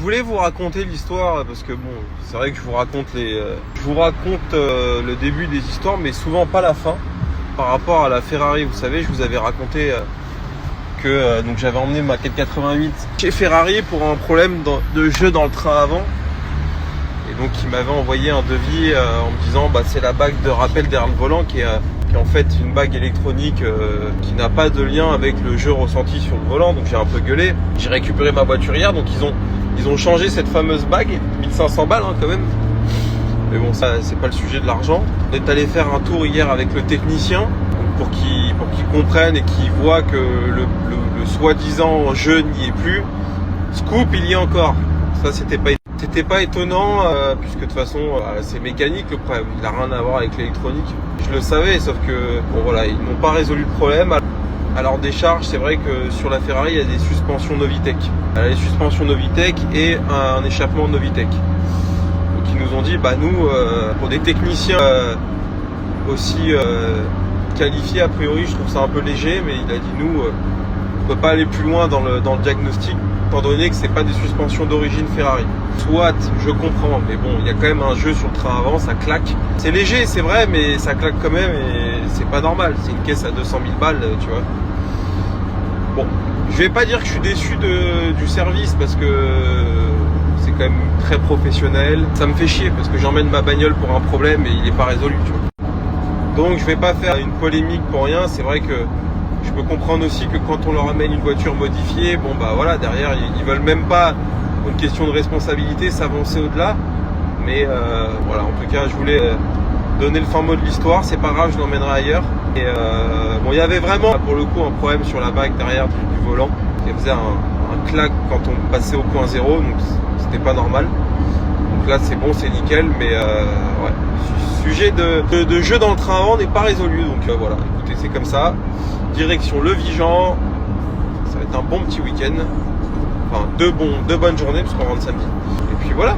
Je voulais vous raconter l'histoire parce que bon, c'est vrai que je vous raconte le début des histoires, mais souvent pas la fin. Par rapport à la Ferrari, vous savez, je vous avais raconté que donc j'avais emmené ma 488 chez Ferrari pour un problème de jeu dans le train avant. Et donc ils m'avaient envoyé un devis en me disant c'est la bague de rappel derrière le volant qui est en fait une bague électronique qui n'a pas de lien avec le jeu ressenti sur le volant. Donc j'ai un peu gueulé. J'ai récupéré ma voiture hier, donc ils ont changé cette fameuse bague, 1500 balles quand même. Mais bon, ça c'est pas le sujet de l'argent. On est allé faire un tour hier avec le technicien pour qu'il comprenne et qu'il voit que le soi-disant jeu n'y est plus. Scoop, il y est encore. Ça c'était pas étonnant puisque de toute façon c'est mécanique le problème. Il n'a rien à voir avec l'électronique. Je le savais, sauf que bon voilà, ils n'ont pas résolu le problème. À leur décharge, c'est vrai que sur la Ferrari, il y a des suspensions Novitec. Elle a les suspensions Novitec et un échappement Novitec. Donc ils nous ont dit, nous, pour des techniciens aussi qualifiés, a priori, je trouve ça un peu léger, mais il a dit, nous, on peut pas aller plus loin dans le diagnostic, étant donné que c'est pas des suspensions d'origine Ferrari. Soit, je comprends, mais bon, il y a quand même un jeu sur le train avant, ça claque. C'est léger, c'est vrai, mais ça claque quand même et c'est pas normal. C'est une caisse à 200 000 balles, tu vois. Bon, je vais pas dire que je suis déçu du service parce que c'est quand même très professionnel. Ça me fait chier parce que j'emmène ma bagnole pour un problème et il est pas résolu, tu vois. Donc je vais pas faire une polémique pour rien. C'est vrai que je peux comprendre aussi que quand on leur amène une voiture modifiée, voilà, derrière ils veulent même pas, pour une question de responsabilité, s'avancer au-delà. Mais voilà, en tout cas, je voulais donner le fin mot de l'histoire. C'est pas grave, je l'emmènerai ailleurs. Et il y avait vraiment pour le coup un problème sur la bague derrière du volant. Elle faisait un clac quand on passait au point zéro, donc c'était pas normal. Donc là c'est bon, c'est nickel, mais ouais. Sujet de jeu dans le train avant n'est pas résolu, donc voilà, écoutez, c'est comme ça. Direction Le Vigan, ça va être un bon petit week-end, enfin deux bonnes journées parce qu'on rentre samedi. Et puis voilà.